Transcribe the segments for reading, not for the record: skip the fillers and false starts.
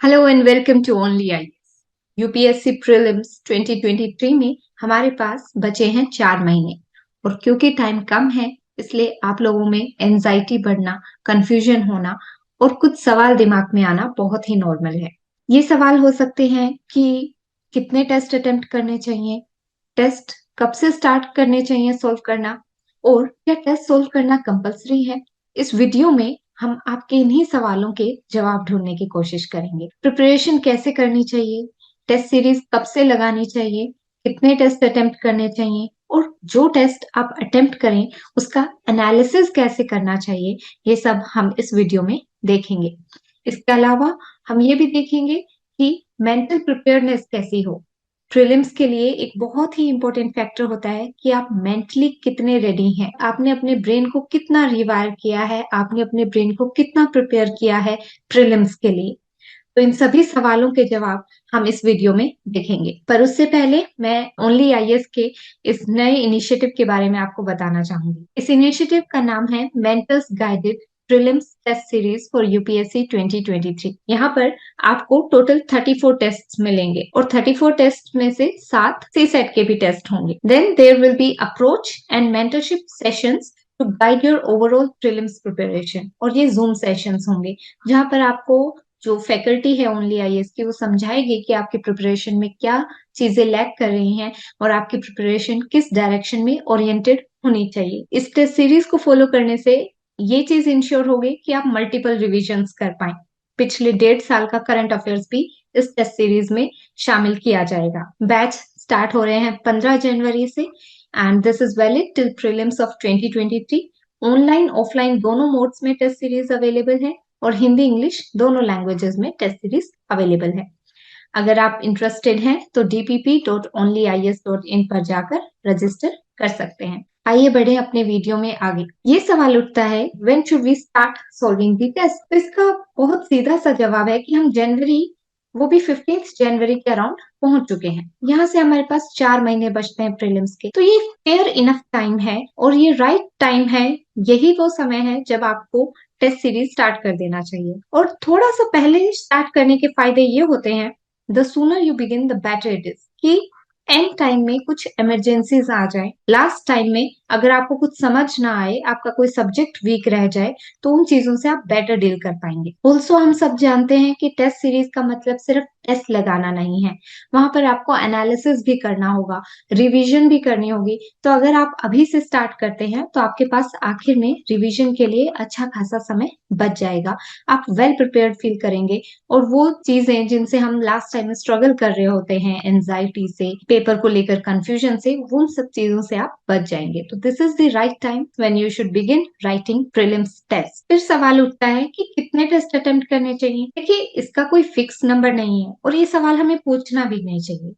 Hello and welcome to only IAS. UPSC prelims 2023 में हमारे पास बचे हैं 4 महीने और क्योंकि टाइम कम है इसलिए आप लोगों में एंजाइटी बढ़ना, कंफ्यूजन होना और कुछ सवाल दिमाग में आना बहुत ही नॉर्मल है। ये सवाल हो सकते हैं कि कितने टेस्ट अटेम्प्ट करने चाहिए, टेस्ट कब से स्टार्ट करने चाहिए सॉल्व करना, और क्या टेस्ट सॉल्व करना कंपलसरी है। इस वीडियो में हम आपके इन्हीं सवालों के जवाब ढूंढने की कोशिश करेंगे। प्रिपरेशन कैसे करनी चाहिए, टेस्ट सीरीज कब से लगानी चाहिए, कितने टेस्ट अटेम्प्ट करने चाहिए और जो टेस्ट आप अटेम्प्ट करें उसका एनालिसिस कैसे करना चाहिए, ये सब हम इस वीडियो में देखेंगे। इसके अलावा हम ये भी देखेंगे कि मेंटल प्रिपेयरनेस कैसी हो। प्रीलिम्स के लिए एक बहुत ही इंपॉर्टेंट फैक्टर होता है कि आप मेंटली कितने रेडी हैं, आपने अपने ब्रेन को कितना रिवायर किया है, आपने अपने ब्रेन को कितना प्रिपेयर किया है प्रीलिम्स के लिए। तो इन सभी सवालों के जवाब हम इस वीडियो में देखेंगे, पर उससे पहले मैं ओनली आईएएस के इस नए इनिशिएटिव के बारे में आपको बताना चाहूंगी। इस इनिशिएटिव का नाम है mentors guided prelims test series for UPSC 2023। यहाँ पर आपको टोटल 34 टेस्ट मिलेंगे और 34 टेस्ट में से 7 सी सेट के भी टेस्ट होंगे। Then there will be approach and mentorship sessions to guide your overall prelims preparation. और ये जूम सेशंस होंगे जहां पर आपको जो फैकल्टी है ओनली आईएएस की वो समझाएगी कि आपकी प्रिपरेशन में क्या चीजें लैक कर रही हैं और आपकी प्रिपरेशन किस डायरेक्शन में ओरिएंटेड होनी चाहिए। इस टेस्ट सीरीज को फॉलो करने से ये चीज इंश्योर होगी कि आप मल्टीपल रिविजन्स कर पाए। पिछले 1.5 साल का करंट अफेयर्स भी इस टेस्ट सीरीज में शामिल किया जाएगा। बैच स्टार्ट हो रहे हैं 15 जनवरी से and this is valid till prelims of 2023। Online offline दोनों मोड्स में टेस्ट सीरीज अवेलेबल है और हिंदी इंग्लिश दोनों लैंग्वेजेस में टेस्ट सीरीज अवेलेबल है। अगर आप इंटरेस्टेड हैं तो dpp.onlyias.in पर जाकर रजिस्टर कर सकते हैं। आइए बढ़े अपने वीडियो में आगे। ये सवाल उठता है when should we start solving the test. तो इसका बहुत सीधा सा जवाब है कि हम जनवरी, वो भी 15 जनवरी के अराउंड पहुंच चुके हैं। यहाँ से हमारे पास 4 महीने बचते हैं प्रीलिम्स के, तो ये फेयर इनफ टाइम है और ये राइट टाइम है। यही वो समय है जब आपको टेस्ट सीरीज स्टार्ट कर देना चाहिए। और थोड़ा सा पहले स्टार्ट करने के फायदे ये होते हैं, the sooner you begin the better it is, कि एंड टाइम में कुछ इमरजेंसीज आ जाए, लास्ट टाइम में अगर आपको कुछ समझ ना आए, आपका कोई सब्जेक्ट वीक रह जाए, तो उन चीजों से आप बेटर डील कर पाएंगे। ऑल्सो हम सब जानते हैं कि टेस्ट सीरीज का मतलब सिर्फ टेस्ट लगाना नहीं है, वहां पर आपको एनालिसिस भी करना होगा, रिवीजन भी करनी होगी। तो अगर आप अभी से स्टार्ट करते हैं तो आपके पास आखिर में रिवीजन के लिए अच्छा खासा समय बच जाएगा। आप वेल प्रिपेयर्ड फील करेंगे और वो चीजें जिनसे हम लास्ट टाइम में स्ट्रगल कर रहे होते हैं, एंजाइटी से, पेपर को लेकर कंफ्यूजन से, उन सब चीजों से आप बच जाएंगे। तो this is the right time when you should begin writing prelims test. फिर सवाल उठता है कि कितने टेस्ट अटेम्प्ट करने चाहिए। देखिए, इसका कोई फिक्स नंबर नहीं है और ये सवाल हमें पूछना भी नहीं चाहिए।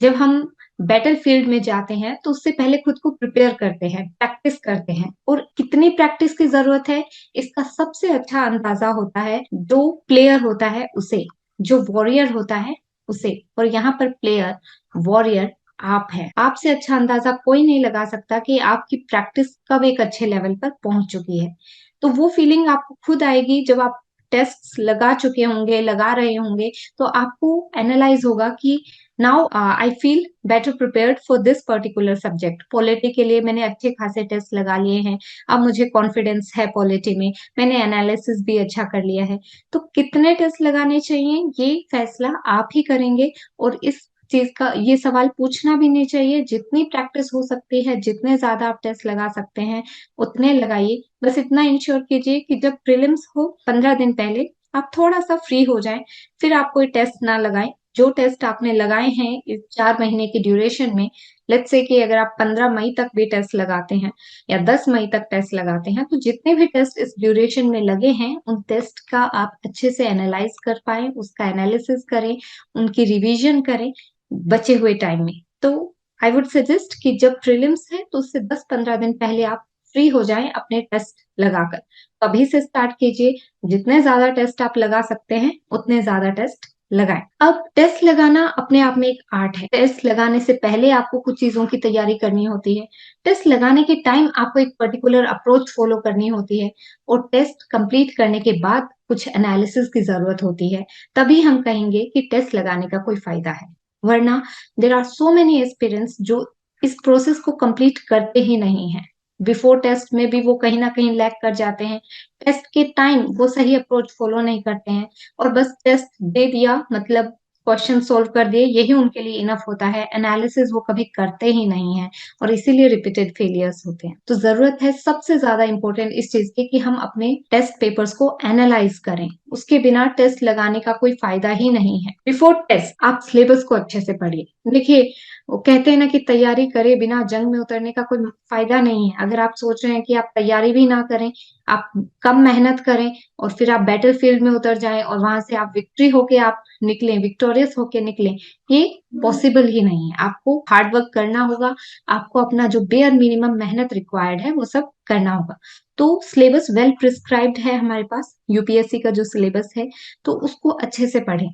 जब हम बैटल फील्ड में जाते हैं तो उससे पहले खुद को प्रिपेयर करते हैं, प्रैक्टिस करते हैं। और कितनी प्रैक्टिस की जरूरत है इसका सबसे अच्छा अंदाजा होता है जो प्लेयर होता है उसे, जो वॉरियर होता है उसे। और यहाँ पर प्लेयर, वॉरियर आप है। आपसे अच्छा अंदाजा कोई नहीं लगा सकता कि आपकी प्रैक्टिस कब एक अच्छे लेवल पर पहुंच चुकी है। तो वो फीलिंग आपको खुद आएगी जब आप टेस्ट लगा चुके होंगे, लगा रहे होंगे, तो आपको एनालाइज होगा कि now I feel better prepared for this particular subject. Polity के लिए मैंने अच्छे खासे टेस्ट लगा लिए हैं, अब मुझे कॉन्फिडेंस है पॉलिटी में, मैंने एनालिसिस भी अच्छा कर लिया है। तो कितने टेस्ट लगाने चाहिए ये फैसला आप ही करेंगे और इस चीज का ये सवाल पूछना भी नहीं चाहिए। जितनी प्रैक्टिस हो सकती है, जितने ज्यादा आप टेस्ट लगा सकते हैं उतने लगाइए। बस इतना इंश्योर कीजिए कि जब प्रीलिम्स हो 15 दिन पहले आप थोड़ा सा फ्री हो जाएं, फिर आप कोई टेस्ट ना लगाएं। जो टेस्ट आपने लगाए हैं इस 4 महीने की ड्यूरेशन में, लेट्स से कि अगर आप 15 मई तक भी टेस्ट लगाते हैं या 10 मई तक टेस्ट लगाते हैं, तो जितने भी टेस्ट इस ड्यूरेशन में लगे हैं उन टेस्ट का आप अच्छे से एनालाइज कर पाए, उसका एनालिसिस करें, उनकी रिवीजन करें बचे हुए टाइम में। तो आई वुड सजेस्ट कि जब प्रीलिम्स है तो उससे 10-15 दिन पहले आप फ्री हो जाएं अपने टेस्ट लगाकर। तो अभी से स्टार्ट कीजिए, जितने ज्यादा टेस्ट आप लगा सकते हैं उतने ज्यादा टेस्ट लगाएं। अब टेस्ट लगाना अपने आप में एक आर्ट है। टेस्ट लगाने से पहले आपको कुछ चीजों की तैयारी करनी होती है। टेस्ट लगाने के टाइम आपको एक पर्टिकुलर अप्रोच फॉलो करनी होती है और टेस्ट कंप्लीट करने के बाद कुछ एनालिसिस की जरूरत होती है। तभी हम कहेंगे कि टेस्ट लगाने का कोई फायदा है। वरना there are so many aspirants जो इस प्रोसेस को कंप्लीट करते ही नहीं है। बिफोर टेस्ट में भी वो कहीं ना कहीं लैग कर जाते हैं। टेस्ट के टाइम वो सही अप्रोच फॉलो नहीं करते हैं और बस टेस्ट दे दिया मतलब क्वेश्चन सोल्व कर दिए, यही उनके लिए इनफ होता है। एनालिसिस वो कभी करते ही नहीं है और इसीलिए रिपीटेड फेलियर्स होते हैं। तो जरूरत है सबसे ज्यादा इंपॉर्टेंट इस चीज की कि हम अपने टेस्ट पेपर्स को एनालाइज करें। उसके बिना टेस्ट लगाने का कोई फायदा ही नहीं है। बिफोर टेस्ट आप सिलेबस को अच्छे से पढ़िए। देखिए, वो कहते हैं ना कि तैयारी करे बिना जंग में उतरने का कोई फायदा नहीं है। अगर आप सोच रहे हैं कि आप तैयारी भी ना करें, आप कम मेहनत करें और फिर आप बैटल फील्ड में उतर जाएं और वहां से आप विक्ट्री होके आप निकलें, विक्टोरियस होके निकलें, ये पॉसिबल ही नहीं है। आपको हार्ड वर्क करना होगा। आपको अपना जो बेयर मिनिमम मेहनत रिक्वायर्ड है वो सब करना होगा। तो सिलेबस वेल प्रिस्क्राइब्ड है हमारे पास, यूपीएससी का जो सिलेबस है, तो उसको अच्छे से पढ़ें।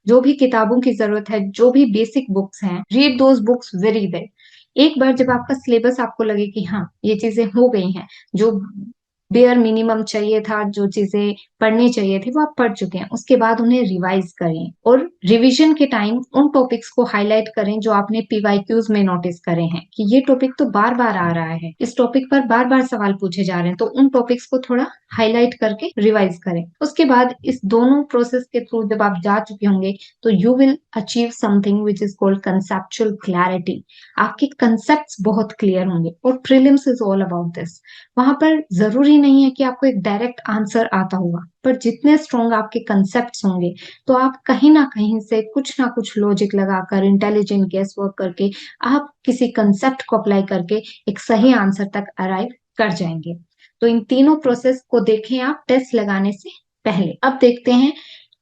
जो भी किताबों की जरूरत है, जो भी बेसिक बुक्स हैं, read those books very well. एक बार जब आपका सिलेबस आपको लगे कि हाँ ये चीजें हो गई हैं, जो बेयर मिनिमम चाहिए था, जो चीजें पढ़नी चाहिए थी वो आप पढ़ चुके हैं, उसके बाद उन्हें रिवाइज करें और रिवीजन के टाइम उन टॉपिक्स को हाईलाइट करें जो आपने पीवाईक्यूज में नोटिस करे हैं कि ये टॉपिक तो बार बार आ रहा है, इस टॉपिक पर बार बार सवाल पूछे जा रहे हैं, तो उन टॉपिक्स को थोड़ा हाईलाइट करके रिवाइज करें। उसके बाद इस दोनों प्रोसेस के थ्रू जब आप जा चुके होंगे तो you will achieve something which is called conceptual clarity. आपके कंसेप्ट बहुत क्लियर होंगे और prelims is all about this. वहां पर जरूरी नहीं है कि आपको एक डायरेक्ट आंसर आता होगा, पर जितने स्ट्रॉन्ग आपके कंसेप्ट होंगे तो आप कहीं ना कहीं से कुछ ना कुछ लॉजिक लगाकर, इंटेलिजेंट गेस वर्क करके, आप किसी कंसेप्ट को अप्लाई करके एक सही आंसर तक अराइव कर जाएंगे। तो इन तीनों प्रोसेस को देखें आप टेस्ट लगाने से पहले। अब देखते हैं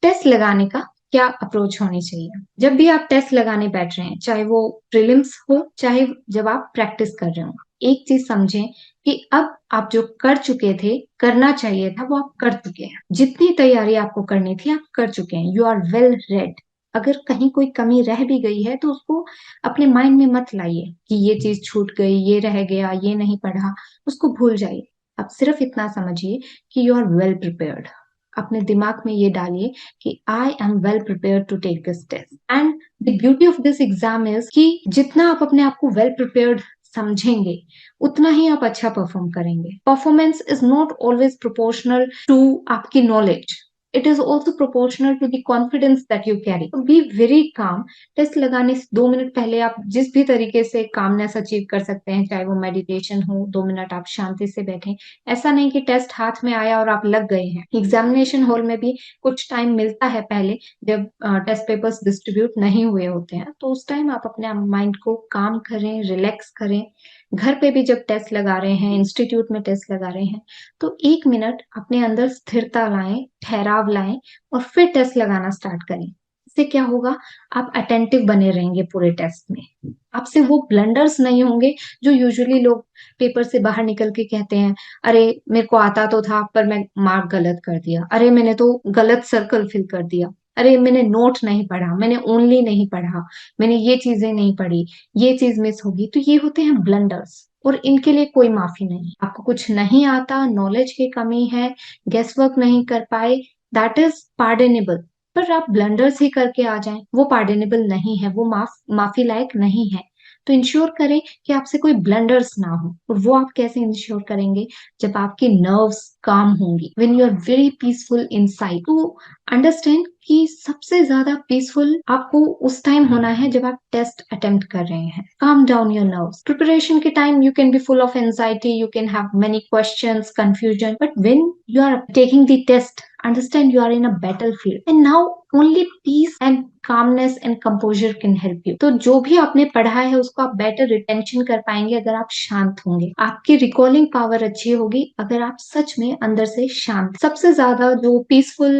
टेस्ट लगाने का क्या अप्रोच होनी चाहिए। जब भी आप टेस्ट लगाने बैठ रहे हैं, चाहे वो प्रीलिम्स हो चाहे जब आप प्रैक्टिस कर रहे हो, एक चीज समझें कि अब आप जो कर चुके थे, करना चाहिए था, वो आप कर चुके हैं। जितनी तैयारी आपको करनी थी आप कर चुके हैं। You are well read. अगर कहीं कोई कमी रह भी गई है तो उसको अपने माइंड में मत लाइए कि ये चीज छूट गई, ये रह गया, ये नहीं पढ़ा, उसको भूल जाइए। आप सिर्फ इतना समझिए कि यू आर वेल प्रिपेयर्ड। अपने दिमाग में ये डालिए कि I am well prepared to take this test. And the beauty of this exam is कि जितना आप अपने आप को वेल प्रिपेयर्ड समझेंगे उतना ही आप अच्छा परफॉर्म करेंगे। Performance is not always proportional to आपकी knowledge, it is also proportional to the confidence that you carry. Be very calm. Test लगाने से 2 मिनट पहले आप जिस भी तरीके से कामनेस अचीव कर सकते हैं, चाहे वो मेडिटेशन हो, 2 मिनट आप शांति से बैठें। ऐसा नहीं कि टेस्ट हाथ में आया और आप लग गए हैं। एग्जामिनेशन हॉल में भी कुछ टाइम मिलता है पहले, जब टेस्ट पेपर्स डिस्ट्रीब्यूट नहीं हुए होते हैं, तो उस टाइम आप अपने माइंड को काम करें, रिलैक्स करें। घर पे भी जब टेस्ट लगा रहे हैं, इंस्टीट्यूट में टेस्ट लगा रहे हैं, तो 1 मिनट अपने अंदर स्थिरता लाएं, ठहराव लाएं और फिर टेस्ट लगाना स्टार्ट करें। इससे क्या होगा, आप अटेंटिव बने रहेंगे पूरे टेस्ट में। आपसे वो ब्लंडर्स नहीं होंगे जो यूजुअली लोग पेपर से बाहर निकल के कहते हैं, अरे मेरे को आता तो था पर मैं मार्क गलत कर दिया, अरे मैंने तो गलत सर्कल फिल कर दिया, अरे मैंने नोट नहीं पढ़ा, मैंने ओनली नहीं पढ़ा, मैंने ये चीजें नहीं पढ़ी, ये चीज मिस होगी। तो ये होते हैं ब्लंडर्स और इनके लिए कोई माफी नहीं। आपको कुछ नहीं आता, नॉलेज की कमी है, गेस वर्क नहीं कर पाए, दैट इज पार्डनेबल। पर आप ब्लंडर्स ही करके आ जाएं, वो पार्डनेबल नहीं है, वो माफी लायक नहीं है। तो इंश्योर करें कि आपसे कोई ब्लंडर्स ना हो। और वो आप कैसे इंश्योर करेंगे, जब आपकी नर्व्स काम होंगी, when you are very peaceful inside. तो अंडरस्टैंड कि सबसे ज्यादा पीसफुल आपको उस टाइम होना है जब आप टेस्ट अटेम्प्ट कर रहे हैं। Calm down your nerves. Preparation के time you can be full of anxiety, you can have many questions, confusion, but when you are taking the test, understand you are in a battlefield and now only peace and calmness and composure can help you। तो जो भी आपने पढ़ा है उसको आप better retention कर पाएंगे अगर आप शांत होंगे। आपकी रिकॉलिंग पावर अच्छी होगी अगर आप सच में अंदर से शांत। सबसे ज्यादा जो पीसफुल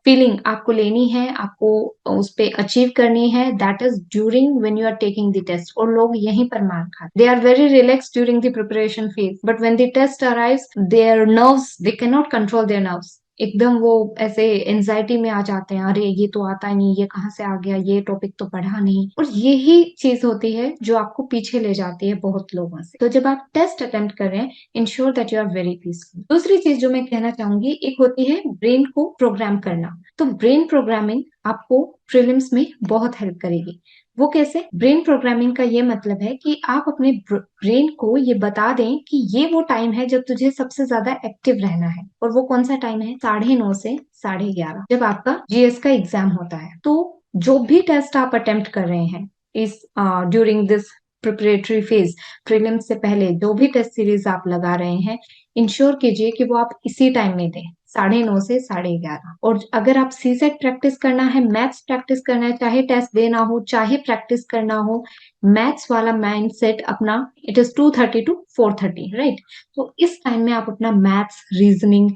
फीलिंग आपको लेनी है, आपको उस पे अचीव करनी है, that is during when you are taking the test. और लोग यहीं पर मार खाते, they are very relax during the preparation phase, but when the test arrives, their nerves, they cannot control their nerves, एकदम वो ऐसे एंजाइटी में आ जाते हैं, अरे ये तो आता ही नहीं, ये कहाँ से आ गया, ये टॉपिक तो पढ़ा नहीं। और यही चीज होती है जो आपको पीछे ले जाती है बहुत लोगों से। तो जब आप टेस्ट अटेम्प्ट कर रहे हैं, ensure that you are very peaceful. दूसरी चीज जो मैं कहना चाहूंगी, एक होती है ब्रेन को प्रोग्राम करना। तो ब्रेन प्रोग्रामिंग आपको प्रीलिम्स में बहुत हेल्प करेगी। वो कैसे? ब्रेन प्रोग्रामिंग का ये मतलब है कि आप अपने ब्रेन को ये बता दें कि ये वो टाइम है जब तुझे सबसे ज्यादा एक्टिव रहना है। और वो कौन सा टाइम है? 9:30 से 11:30, जब आपका जीएस का एग्जाम होता है। तो जो भी टेस्ट आप अटेम्प्ट कर रहे हैं इस during this preparatory phase, prelims से पहले जो भी टेस्ट सीरीज आप लगा रहे हैं, इंश्योर कीजिए कि वो आप इसी टाइम में दें, 9:30 से 11:30। और अगर आप सीसेट प्रैक्टिस करना है, मैथ्स प्रैक्टिस करना है, चाहे टेस्ट देना हो चाहे प्रैक्टिस करना हो, मैथ्स वाला माइंड सेट अपना, इट इज 2:30 to 4:30, राइट? तो इस टाइम में आप अपना मैथ्स, रीजनिंग,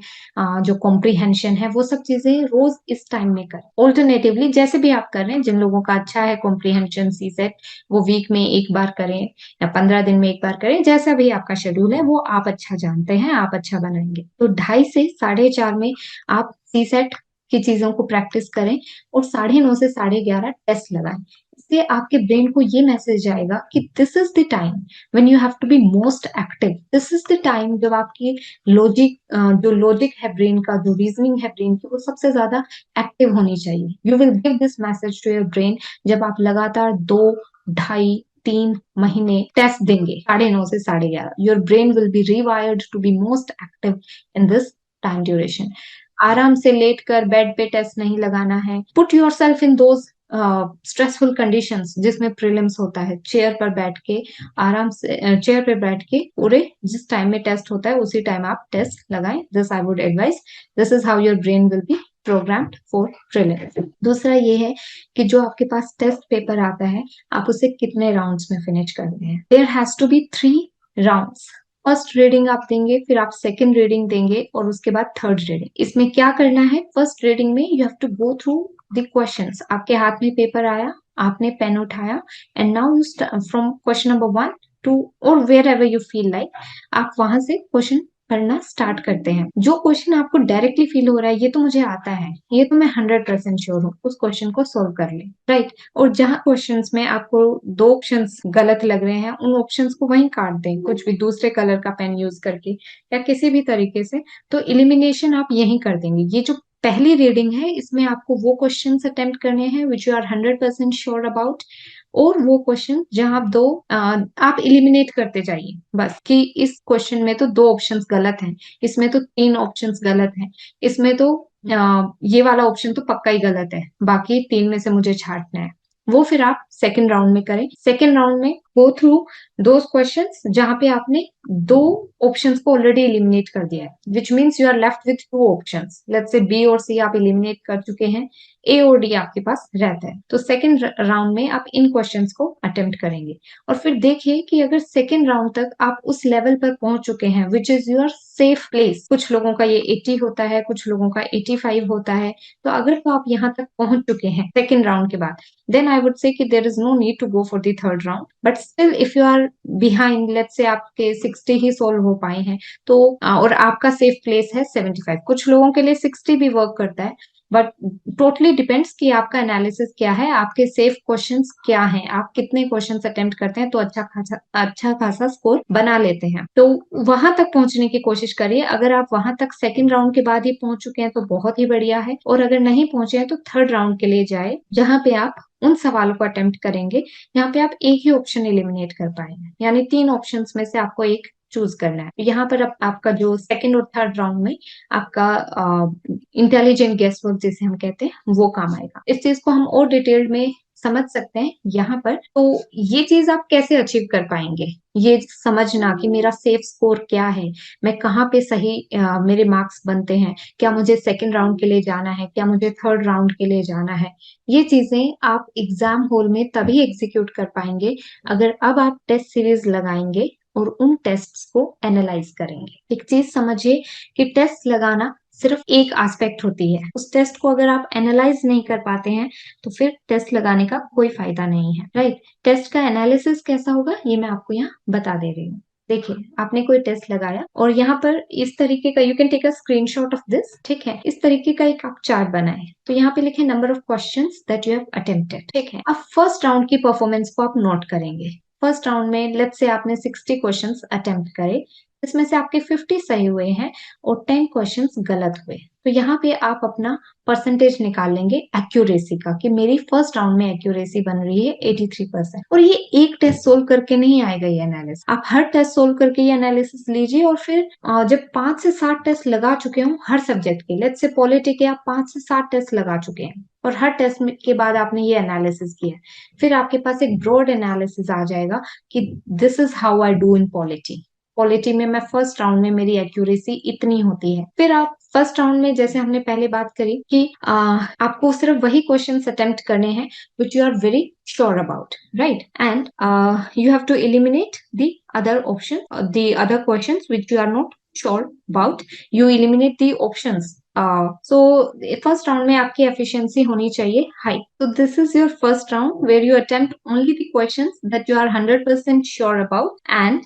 जो कॉम्प्रीहेंशन है, वो सब चीजें रोज इस टाइम में करें। ऑल्टरनेटिवली जैसे भी आप कर रहे हैं, जिन लोगों का अच्छा है कॉम्प्रीहेंशन सीसेट, वो वीक में एक बार करें या 15 दिन में एक बार करें, जैसा भी आपका शेड्यूल है वो आप अच्छा जानते हैं, आप अच्छा बनाएंगे। तो 2:30 से 4:30 में आप सीसेट की चीजों को प्रैक्टिस करें और 9:30 से 11:30 टेस्ट लगाएं। इससे आपके ब्रेन को ये मैसेज आएगा कि this is the time when you have to be most active. This is the time जब आपकी लॉजिक, जो लॉजिक है ब्रेन का, जो रीजनिंग है ब्रेन की, वो सबसे ज्यादा एक्टिव होनी चाहिए। You will give this message to your brain जब आप लगातार 2, 2.5, 3 महीने टेस्ट देंगे 9:30 से 11:30। Your brain will be rewired to be most active in this time duration. आराम से लेट कर बेड पे टेस्ट नहीं लगाना है। Put your self in those stressful conditions जिसमें प्रीलिम्स होता है। चेयर पर बैठ के, आराम से चेयर पे बैठ के, पूरे जिस टाइम में टेस्ट होता है उसी टाइम आप टेस्ट लगाएं। This I would advise. This is how your brain will B programmed for prelims. दूसरा ये है कि जो आपके पास टेस्ट पेपर आता है, आप उसे कितने राउंड्स में फिनिश करते हैं। There has to be 3 rounds. First reading आप देंगे, फिर आप सेकंड रीडिंग देंगे और उसके बाद थर्ड रीडिंग। इसमें क्या करना है? फर्स्ट रीडिंग में you have to go through the questions. आपके हाथ में पेपर आया, आपने पेन उठाया, and now you from question number 1 to, और wherever you feel like, आप वहां से क्वेश्चन पढ़ना स्टार्ट करते हैं। जो क्वेश्चन आपको डायरेक्टली फील हो रहा है, ये तो मुझे आता है, ये तो मैं 100% श्योर हूँ, उस क्वेश्चन को सोल्व कर ले, राइट? और जहां क्वेश्चंस में आपको 2 ऑप्शंस गलत लग रहे हैं, उन ऑप्शंस को वहीं काट दें, कुछ भी दूसरे कलर का पेन यूज करके या किसी भी तरीके से। तो इलिमिनेशन आप यहीं कर देंगे। ये जो पहली रीडिंग है, इसमें आपको वो क्वेश्चंस अटेम्प्ट करने हैं which you are 100% sure about, और वो क्वेश्चन जहां आप आप इलिमिनेट करते जाइए बस, कि इस क्वेश्चन में तो 2 ऑप्शंस गलत हैं, इसमें तो 3 ऑप्शंस गलत हैं, इसमें तो ये वाला ऑप्शन तो पक्का ही गलत है, बाकी 3 में से मुझे छांटना है। वो फिर आप सेकंड राउंड में करें। सेकंड राउंड में गो थ्रू दोज क्वेश्चंस जहां पे आपने 2 ऑप्शंस को ऑलरेडी एलिमिनेट कर दिया है, which means you are left with 2 options. Let's say B और सी आप एलिमिनेट कर चुके हैं, ए और डी आपके पास रहता है। तो सेकंड राउंड में आप इन क्वेश्चंस को अटेम्प्ट करेंगे और फिर देखिए कि अगर सेकंड राउंड तक आप उस लेवल पर पहुंच चुके हैं which is your safe place. कुछ लोगों का ये 80 होता है, कुछ लोगों का 85 होता है। तो अगर तो आप यहाँ तक पहुंच चुके हैं सेकंड राउंड के बाद, then I would say कि there is no need to go for the third round. But still if you are behind, let's say आपके 60 ही सोल्व हो पाए हैं, तो और आपका सेफ प्लेस है 75। कुछ लोगों के लिए 60 भी वर्क करता है, बट टोटली डिपेंड्स कि आपका एनालिसिस क्या है, आपके सेफ क्वेश्चंस क्या हैं, आप कितने क्वेश्चंस अटेम्प्ट करते हैं तो अच्छा खासा स्कोर बना लेते हैं। तो वहां तक पहुंचने की कोशिश करिए। अगर आप वहां तक सेकंड राउंड के बाद ही पहुंच चुके हैं तो बहुत ही बढ़िया है, और अगर नहीं पहुंचे हैं तो थर्ड राउंड के लिए जाए, जहां पे आप उन सवालों को अटेम्प्ट करेंगे यहाँ पे आप एक ही ऑप्शन एलिमिनेट कर पाएंगे, यानी 3 ऑप्शंस में से आपको एक चूज करना है। यहाँ पर आपका जो सेकंड और थर्ड राउंड में आपका इंटेलिजेंट गेस वर्क जिसे हम कहते हैं वो काम आएगा। इस चीज को हम और डिटेल में समझ सकते हैं यहाँ पर। तो ये चीज आप कैसे अचीव कर पाएंगे, ये समझना कि मेरा सेफ स्कोर क्या है, मैं कहाँ पे सही मेरे मार्क्स बनते हैं, क्या मुझे सेकंड राउंड के लिए जाना है, क्या मुझे थर्ड राउंड के लिए जाना है, ये चीजें आप एग्जाम हॉल में तभी एग्जीक्यूट कर पाएंगे अगर अब आप टेस्ट सीरीज लगाएंगे और उन टेस्ट्स को एनालाइज करेंगे। एक चीज समझिए कि टेस्ट लगाना सिर्फ एक एस्पेक्ट होती है, उस टेस्ट को अगर आप एनालाइज नहीं कर पाते हैं तो फिर टेस्ट लगाने का कोई फायदा नहीं है, राइट? टेस्ट का एनालिसिस कैसा होगा ये मैं आपको यहाँ बता दे रही हूँ। देखिए, आपने कोई टेस्ट लगाया और यहाँ पर इस तरीके का you can take a screenshot of this, ठीक है? इस तरीके का एक आप चार्ट बनाएं। तो यहाँ पे लिखे number of questions that you have attempted, ठीक है? अब फर्स्ट राउंड की परफॉर्मेंस को आप नोट करेंगे। फर्स्ट राउंड में लेट्स से आपने 60 क्वेश्चंस अटेम्प्ट करे, इसमें से आपके 50 सही हुए हैं और 10 क्वेश्चंस गलत हुए। तो यहाँ पे आप अपना परसेंटेज निकाल लेंगे एक्यूरेसी का कि मेरी फर्स्ट राउंड में एक्यूरेसी बन रही है 83%। और ये एक टेस्ट सोल्व करके नहीं आएगा ये एनालिसिस, आप हर टेस्ट सोल्व करके ये एनालिसिस लीजिए और फिर जब 5 से 7 टेस्ट लगा चुके हो हर सब्जेक्ट के, लेट्स से पॉलिटी के आप 5 से 7 टेस्ट लगा चुके हैं और हर टेस्ट के बाद आपने ये एनालिसिस किया, फिर आपके पास एक ब्रॉड एनालिसिस आ जाएगा कि this is how I do in polity. Polity में मैं फर्स्ट राउंड में मेरी एक्यूरेसी इतनी होती है। फिर आप फर्स्ट राउंड में जैसे हमने पहले बात करी कि आपको सिर्फ वही क्वेश्चन अटेम्प्ट करने हैं which you are very sure about, right? And you have to eliminate the other option, the other questions which you are not sure about, you eliminate the options. So first round में आपकी efficiency होनी चाहिए high. तो this is your first round where you attempt only the questions that you are 100% sure about and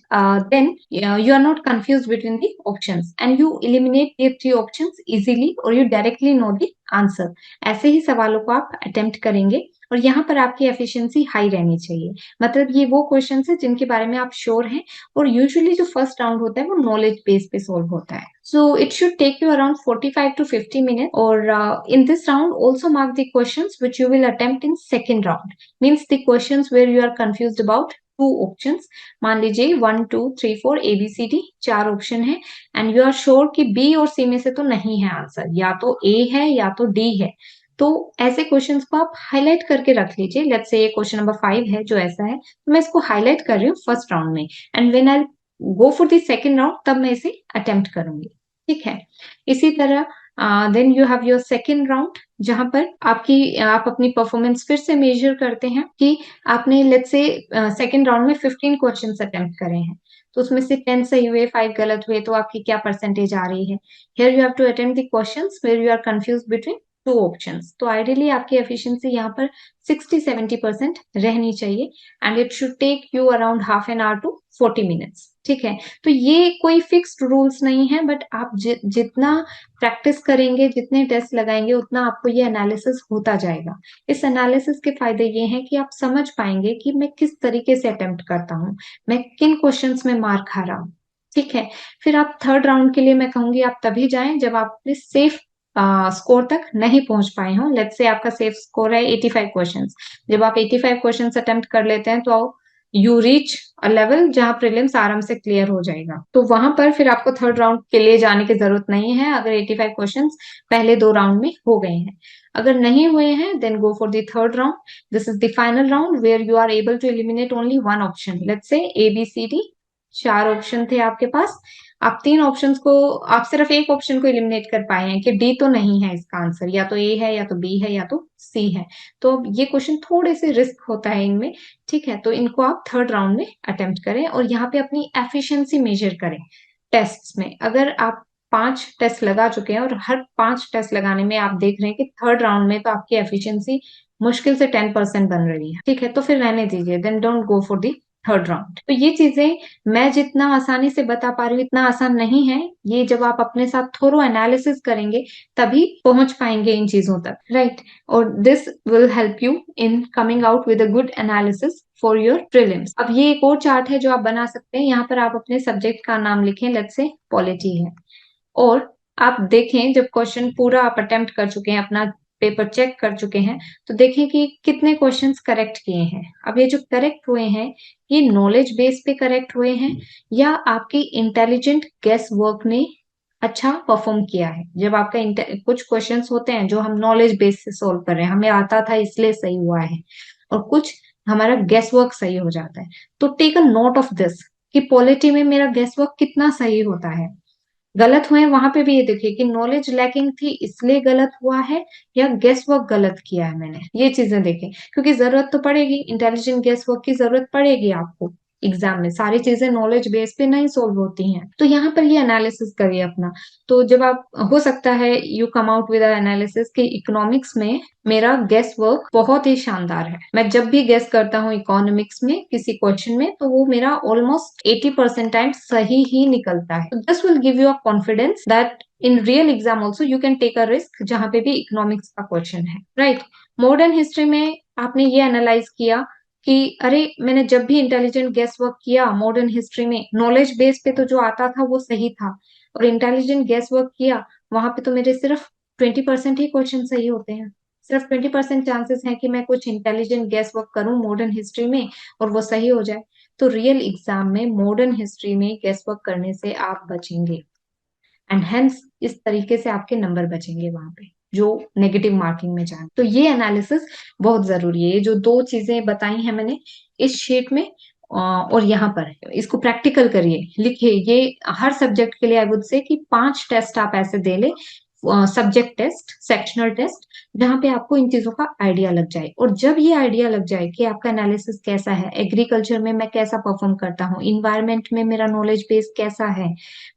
then you are not confused between the options and you eliminate the three options easily or you directly know the answer। ऐसे ही सवालों को आप attempt करेंगे और यहाँ पर आपकी efficiency high रहनी चाहिए। मतलब ये वो क्वेश्चन है जिनके बारे में आप श्योर हैं और यूजुअली जो फर्स्ट राउंड होता है वो नॉलेज बेस पे सोल्व होता है। So it should take you around 45 to 50 minutes or in this round also mark the questions which you will attempt in second round, means the questions where you are confused about two options. मान लीजिए 1 2 3 4 ABCD 4 option है and you are sure कि B और सी में से तो नहीं है आंसर, या तो ए है या तो डी है। तो ऐसे क्वेश्चंस को आप हाईलाइट करके रख लीजिए। लेट्स से ये क्वेश्चन नंबर 5 है जो ऐसा है, तो मैं इसको हाईलाइट कर रही हूँ फर्स्ट राउंड में and when I go for the second round तब मैं इसे अटेम्प्ट करूंगी, ठीक है? इसी तरह then you have your second round जहां पर आप अपनी परफॉर्मेंस फिर से मेजर करते हैं कि आपने लेट्स से सेकंड राउंड में 15 क्वेश्चंस अटेम्प्ट करे हैं, तो उसमें से 10 सही हुए 5 गलत हुए, तो आपकी क्या परसेंटेज आ रही है। Here you have to attempt the questions where you are confuse between two options. तो आइडियली आपकी एफिशिएंसी यहाँ पर 60-70% रहनी चाहिए and it should take you around half an hour to 40 minutes, ठीक है? तो ये कोई फिक्स्ड रूल्स नहीं है, बट आप जितना प्रैक्टिस करेंगे, जितने टेस्ट लगाएंगे, उतना आपको ये एनालिसिस होता जाएगा। इस एनालिसिस के फायदे ये हैं कि आप समझ पाएंगे कि मैं किस तरीके से अटेम्प्ट करता हूँ, मैं किन क्वेश्चंस में मार खा रहा हूँ, ठीक है? फिर आप थर्ड राउंड के लिए मैं कहूंगी आप तभी जाएं जब आप अपने सेफ स्कोर तक नहीं पहुंच पाए हों। लेट्स से आपका सेफ स्कोर है 85 क्वेश्चंस। जब आप 85 क्वेश्चंस अटेम्प्ट कर लेते हैं तो यू रीच अ लेवल जहां प्रीलिम्स आराम से क्लियर हो जाएगा, तो वहां पर फिर आपको थर्ड राउंड के लिए जाने की जरूरत नहीं है अगर 85 क्वेश्चंस पहले 2 राउंड में हो गए हैं। अगर नहीं हुए हैं then go for the third round. This is the final round where you are able to eliminate only one option. Let's say ABCD 4 option थे आपके पास, आप 3 ऑप्शंस को, आप सिर्फ एक ऑप्शन को एलिमिनेट कर पाए हैं कि डी तो नहीं है इसका आंसर, या तो ए है या तो बी है या तो सी है। तो ये क्वेश्चन थोड़े से रिस्क होता है इनमें, ठीक है? तो इनको आप थर्ड राउंड में अटेम्प्ट करें और यहाँ पे अपनी एफिशिएंसी मेजर करें टेस्ट्स में। अगर आप 5 टेस्ट लगा चुके हैं और हर 5 टेस्ट लगाने में आप देख रहे हैं कि थर्ड राउंड में तो आपकी एफिशिएंसी मुश्किल से 10% बन रही है, ठीक है? तो फिर रहने दीजिए, then don't go for the third round. तो ये चीजें मैं जितना आसानी से बता पा रही हूँ इतना आसान नहीं है, ये जब आप अपने साथ थोरो एनालिसिस करेंगे तभी पहुंच पाएंगे इन चीजों तक, राइट? और this will help you in coming out with a good analysis for your prelims. अब ये एक और चार्ट है जो आप बना सकते हैं। यहाँ पर आप अपने सब्जेक्ट का नाम लिखें, लेट्स से पॉलिटी है, और आप देखें जब क्वेश्चन पूरा आप अटेम्प्ट कर चुके हैं, अपना पेपर चेक कर चुके हैं, तो देखें कि कितने क्वेश्चंस करेक्ट किए हैं। अब ये जो करेक्ट हुए हैं ये नॉलेज बेस पे करेक्ट हुए हैं या आपकी इंटेलिजेंट गेस वर्क ने अच्छा परफॉर्म किया है। जब आपका कुछ क्वेश्चंस होते हैं जो हम नॉलेज बेस से सोल्व कर रहे हैं, हमें आता था इसलिए सही हुआ है, और कुछ हमारा गेस वर्क सही हो जाता है। तो take a note of this कि पॉलिटी में मेरा गेस वर्क कितना सही होता है। गलत हुए वहां पे भी ये देखिए कि नॉलेज लैकिंग थी इसलिए गलत हुआ है या गेस वर्क गलत किया है मैंने, ये चीजें देखें क्योंकि जरूरत तो पड़ेगी, इंटेलिजेंट गेस वर्क की जरूरत पड़ेगी आपको। एग्जाम में, सारी चीजें नॉलेज बेस पे नहीं सोल्व होती हैं। तो यहाँ पर ये एनालिसिस करिए अपना। तो जब आप, हो सकता है you come out with analysis कि इकोनॉमिक्स में मेरा गेस वर्क बहुत ही शानदार है। मैं जब भी गेस करता हूँ इकोनॉमिक्स में किसी क्वेश्चन में, तो वो मेरा ऑलमोस्ट 80% टाइम सही ही निकलता है। This will give you a confidence that in real exam also you can take a risk जहां पे भी इकोनॉमिक्स का क्वेश्चन है, राइट। मॉडर्न हिस्ट्री में आपने ये एनालाइज किया कि अरे मैंने जब भी इंटेलिजेंट गेस वर्क किया मॉडर्न हिस्ट्री में, नॉलेज बेस पे तो जो आता था वो सही था, और इंटेलिजेंट गेस वर्क किया वहां पे तो मेरे सिर्फ 20% ही क्वेश्चन सही होते हैं। सिर्फ 20% चांसेस हैं कि मैं कुछ इंटेलिजेंट गेस वर्क करूं मॉडर्न हिस्ट्री में और वो सही हो जाए। तो रियल एग्जाम में मॉडर्न हिस्ट्री में गेस वर्क करने से आप बचेंगे, एंड हेंस इस तरीके से आपके नंबर बचेंगे वहां पे जो नेगेटिव मार्किंग में जाए। तो ये एनालिसिस बहुत जरूरी है। ये जो दो चीजें बताई हैं मैंने इस शीट में और यहाँ पर, इसको प्रैक्टिकल करिए, लिखिए। ये हर सब्जेक्ट के लिए आई वुड से कि 5 टेस्ट आप ऐसे दे ले, सब्जेक्ट टेस्ट, सेक्शनल टेस्ट, जहां पे आपको इन चीजों का आइडिया लग जाए। और जब ये आइडिया लग जाए कि आपका एनालिसिस कैसा है, एग्रीकल्चर में मैं कैसा परफॉर्म करता हूँ, इन्वायरमेंट में मेरा नॉलेज बेस कैसा है,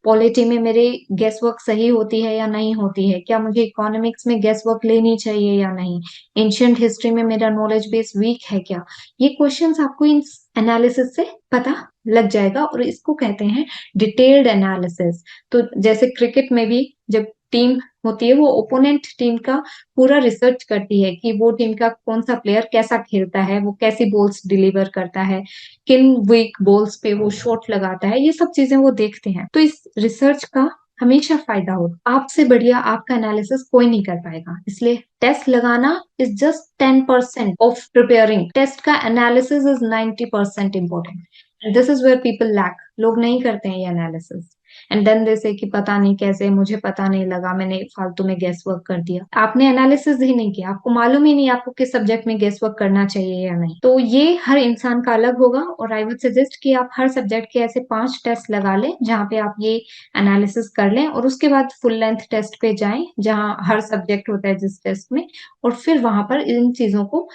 पॉलिटी में मेरे गेस वर्क सही होती है या नहीं होती है, क्या मुझे इकोनॉमिक्स में गेस वर्क लेनी चाहिए या नहीं, एंशियंट हिस्ट्री में मेरा नॉलेज बेस वीक है क्या, ये क्वेश्चंस आपको इन एनालिसिस से पता लग जाएगा। और इसको कहते हैं डिटेल्ड एनालिसिस। तो जैसे क्रिकेट में भी जब टीम होती है वो ओपोनेंट टीम का पूरा रिसर्च करती है कि वो टीम का कौन सा प्लेयर कैसा खेलता है, वो कैसी बॉल्स डिलीवर करता है, किन वीक बॉल्स पे वो शॉट लगाता है, ये सब चीजें वो देखते हैं। तो इस रिसर्च का हमेशा फायदा हो। आपसे बढ़िया आपका एनालिसिस कोई नहीं कर पाएगा। इसलिए टेस्ट लगाना is just 10% of preparing. Test का analysis is 90% important. This is where people lack. लोग नहीं करते हैं ये एनालिसिस, एंड देन दे से कि पता नहीं कैसे, मुझे पता नहीं लगा, मैंने फालतू में गेस वर्क कर दिया। आपने एनालिसिस ही नहीं किया, आपको मालूम ही नहीं आपको किस सब्जेक्ट में गेस वर्क करना चाहिए या नहीं। तो ये हर इंसान का अलग होगा, और आई वुड सजेस्ट कि आप हर सब्जेक्ट के ऐसे 5 टेस्ट लगा लें जहाँ पे आप ये एनालिसिस कर लें, और उसके बाद फुल लेंथ टेस्ट पे जाएं जहाँ हर सब्जेक्ट होता है जिस टेस्ट में, और फिर वहां पर इन चीजों को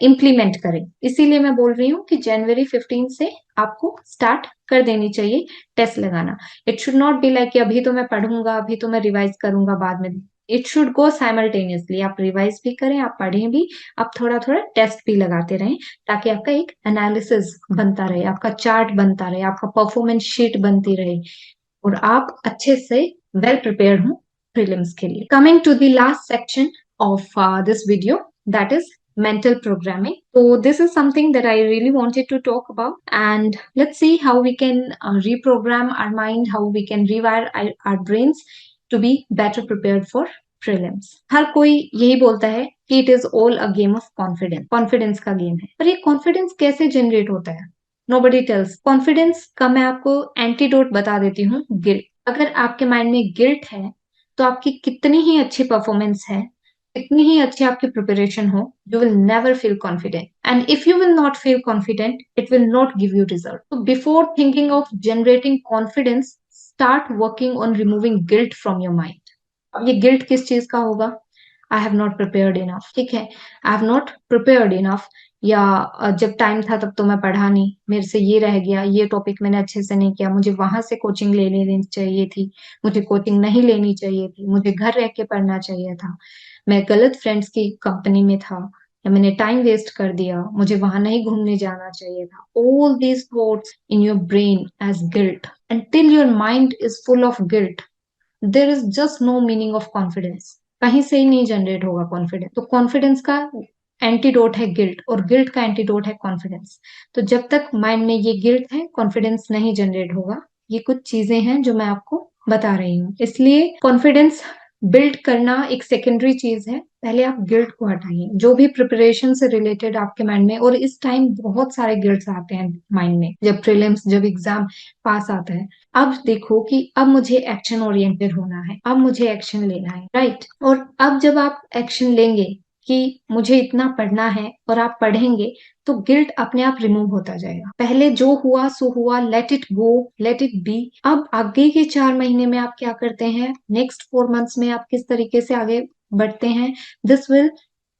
इम्प्लीमेंट करें। इसीलिए मैं बोल रही हूँ कि जनवरी 15 से आपको स्टार्ट कर देनी चाहिए टेस्ट लगाना। It should not be like कि अभी तो मैं पढ़ूंगा, अभी तो मैं रिवाइज करूंगा बाद में। It should go simultaneously. आप रिवाइज भी करें, आप पढ़ें भी, आप थोड़ा थोड़ा टेस्ट भी लगाते रहें, ताकि आपका एक एनालिसिस बनता रहे, आपका चार्ट बनता रहे, आपका परफॉर्मेंस शीट बनती रहे, और आप अच्छे से वेल प्रिपेयर्ड हो प्रीलिम्स के लिए। Coming to the last section of this video, that is mental programming. So this is something that I really wanted to talk about, and let's see how we can reprogram our mind, how we can rewire our brains to be better prepared for prelims. हर कोई यही बोलता है कि it is all a game of confidence, confidence का game है। पर ये confidence कैसे जनरेट होता है? Nobody tells. कॉन्फिडेंस का मैं आपको एंटीडोट बता देती हूँ, गिल्ट। अगर आपके माइंड में गिल्ट है तो आपकी कितनी ही अच्छी परफॉर्मेंस है, इतनी ही अच्छी आपकी प्रिपरेशन हो, you will never feel confident, and if you will not feel confident it will not give you result. तो before thinking of generating confidence, start working on removing guilt from your mind. अब ये guilt किस चीज का होगा? I have not prepared enough, ठीक है, I have not prepared enough, या जब टाइम था तब तो मैं पढ़ा नहीं, मेरे से ये रह गया, ये टॉपिक मैंने अच्छे से नहीं किया, मुझे वहां से कोचिंग ले लेनी चाहिए थी, मुझे कोचिंग नहीं लेनी चाहिए थी, मुझे घर रह के पढ़ना चाहिए था, मैं गलत फ्रेंड्स की कंपनी में था, या मैंने टाइम वेस्ट कर दिया, मुझे वहां नहीं घूमने जाना चाहिए था। All these thoughts in your brain as guilt, and till your mind is full of guilt, there is just no meaning of confidence. कहीं से ही नहीं जनरेट होगा कॉन्फिडेंस। तो कॉन्फिडेंस का एंटीडोट है गिल्ट, और गिल्ट का एंटीडोट है कॉन्फिडेंस। तो जब तक माइंड में ये गिल्ट है, कॉन्फिडेंस नहीं जनरेट होगा। ये कुछ चीजें हैं जो मैं आपको बता रही हूँ। इसलिए कॉन्फिडेंस बिल्ड करना एक सेकेंडरी चीज है, पहले आप गिल्ट को हटाइए जो भी प्रिपरेशन से रिलेटेड आपके माइंड में। और इस टाइम बहुत सारे गिल्ट्स आते हैं माइंड में, जब प्रीलिम्स, जब एग्जाम पास आता है। अब देखो कि अब मुझे एक्शन ओरिएंटेड होना है, अब मुझे एक्शन लेना है, राइट। और अब जब आप एक्शन लेंगे कि मुझे इतना पढ़ना है, और आप पढ़ेंगे, तो गिल्ट अपने आप रिमूव होता जाएगा। पहले जो हुआ सो हुआ, let it go, late it B. अब आगे के 4 महीने में आप क्या करते हैं, नेक्स्ट 4 मंथ्स में आप किस तरीके से आगे बढ़ते हैं, this will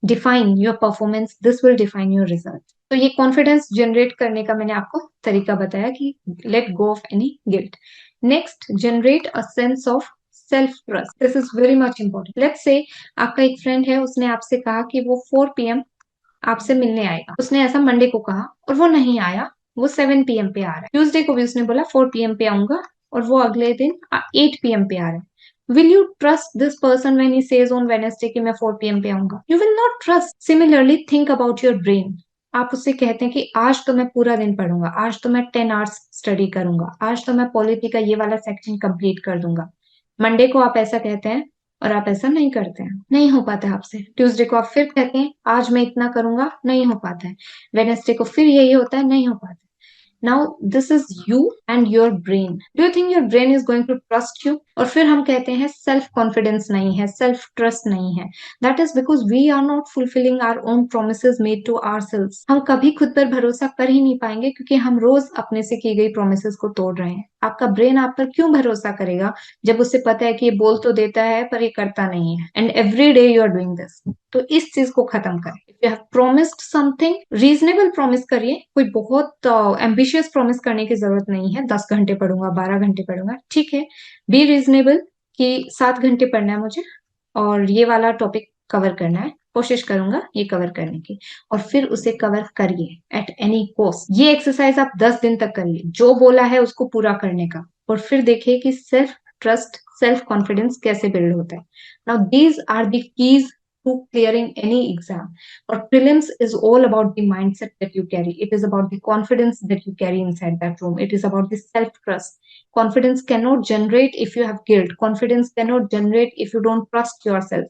define your performance, this will define your result. तो ये कॉन्फिडेंस जनरेट करने का मैंने आपको तरीका बताया कि let go of any guilt. Next, generate a sense of self trust. This is very much important. Let's say आपका एक फ्रेंड है, उसने आपसे कहा कि वो 4 PM आपसे मिलने आएगा। उसने ऐसा मंडे को कहा और वो नहीं आया, वो 7 PM पे आ रहा है। ट्यूसडे को भी उसने बोला 4 PM पे आऊंगा और वो अगले दिन 8 PM पे आ रहा है। Will you trust this person when he says on Wednesday कि मैं 4 PM पे आऊंगा? You will not trust. Similarly think about your brain. आप उससे कहते हैं कि आज तो मैं पूरा दिन पढ़ूंगा, आज तो मैं 10 आवर्स स्टडी करूंगा, आज तो मैं पॉलिटी का ये वाला सेक्शन कंप्लीट कर दूंगा। मंडे को आप ऐसा कहते हैं और आप ऐसा नहीं करते हैं, नहीं हो पाता है आपसे। ट्यूसडे को आप फिर कहते हैं आज मैं इतना करूंगा, नहीं हो पाता है। वेडनेसडे को फिर यही होता है, नहीं हो पाता है। Now this is you and your brain. Do you think your brain is going to trust you? और फिर हम कहते हैं सेल्फ कॉन्फिडेंस नहीं है, सेल्फ ट्रस्ट नहीं है। That is because we are not fulfilling our own promises made to ourselves. हम कभी खुद पर भरोसा कर ही नहीं पाएंगे क्योंकि हम रोज अपने से की गई प्रोमिसेस को तोड़ रहे हैं। आपका ब्रेन आप पर क्यों भरोसा करेगा जब उसे पता है कि ये बोल तो देता है पर ये करता नहीं है, and every day you are doing this. तो इस चीज को खत्म करें। If you have promised something, reasonable promise करिए। कोई बहुत एम्बिशियस प्रॉमिस करने की जरूरत नहीं है, 10 घंटे पढ़ूंगा, 12 घंटे पढ़ूंगा, ठीक है। बी रीजनेबल कि 7 घंटे पढ़ना है मुझे और ये वाला टॉपिक कवर करना है, कोशिश करूंगा ये कवर करने की। और फिर उसे कवर करिए एट एनी कॉस्ट। ये एक्सरसाइज आप 10 दिन तक करिए, जो बोला है उसको पूरा करने का, और फिर देखिए कि सेल्फ ट्रस्ट, सेल्फ कॉन्फिडेंस कैसे बिल्ड होता है। Now these are the keys to clearing any exam. Or prelims is all about the mindset that you carry. It is about the confidence that you carry inside that room. It is about the self-trust. Confidence cannot generate if you have guilt. Confidence cannot generate if you don't trust yourself.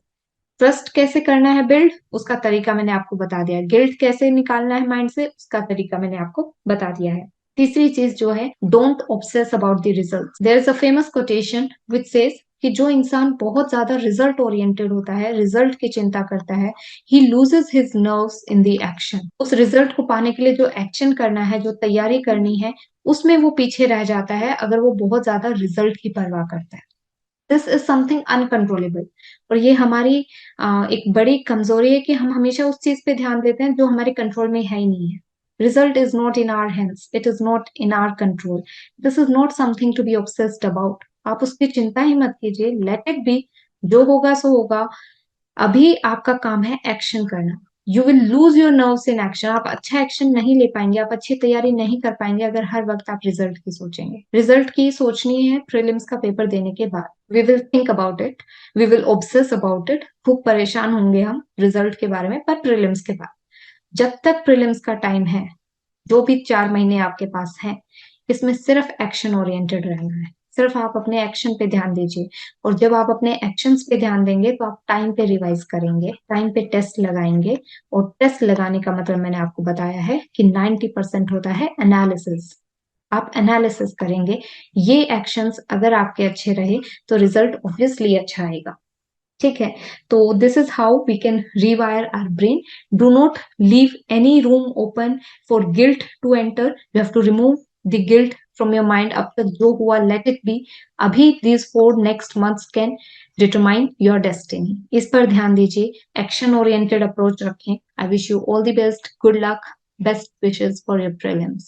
Trust कैसे करना है build, उसका तरीका मैंने आपको बता दिया। Guilt कैसे निकालना है माइंड से, उसका तरीका मैंने आपको बता दिया है। तीसरी चीज जो है, don't obsess about the result. There is a famous quotation which says कि जो इंसान बहुत ज्यादा रिजल्ट ओरिएंटेड होता है, रिजल्ट की चिंता करता है, ही loses his nerves in the action. उस रिजल्ट को पाने के लिए जो एक्शन करना है, जो तैयारी करनी है, उसमें वो पीछे रह जाता है अगर वो बहुत ज्यादा रिजल्ट की परवाह करता है। This is something uncontrollable. और ये हमारी एक बड़ी कमजोरी है कि हम हमेशा उस चीज पे ध्यान देते हैं जो हमारे कंट्रोल में है ही नहीं है। Result is not in our hands, it is not in our control. This is not something to be obsessed about. आप उसकी चिंता ही मत कीजिए, लेट इट बी। जो होगा सो होगा। अभी आपका काम है एक्शन करना। You will lose your nerves in action. आप अच्छा एक्शन नहीं ले पाएंगे, आप अच्छी तैयारी नहीं कर पाएंगे अगर हर वक्त आप रिजल्ट की सोचेंगे। रिजल्ट की सोचनी है प्रीलिम्स का पेपर देने के बाद। We will think about it, we will obsess about it, खूब परेशान होंगे हम रिजल्ट के बारे में, पर प्रीलिम्स के बाद। जब तक प्रीलिम्स का टाइम है, जो भी 4 महीने आपके पास है, इसमें सिर्फ एक्शन ओरिएंटेड रहना है। सिर्फ आप अपने एक्शन पे ध्यान दीजिए। और जब आप अपने एक्शंस पे ध्यान देंगे तो आप टाइम पे रिवाइज करेंगे, टाइम पे टेस्ट लगाएंगे। और टेस्ट लगाने का मतलब मैंने आपको बताया है कि 90% होता है एनालिसिस। आप एनालिसिस करेंगे। ये एक्शंस अगर आपके अच्छे रहे तो रिजल्ट ऑब्वियसली अच्छा आएगा। ठीक है। तो this is how we can rewire our brain. Do not leave any room open for guilt to enter. You have to remove the guilt from your mind. अब तक जो हुआ लेट इट बी। अभी these 4 next months can determine your destiny. इस पर ध्यान दीजिए, action oriented approach रखें। I wish you all the best, good luck, best wishes for your prelims.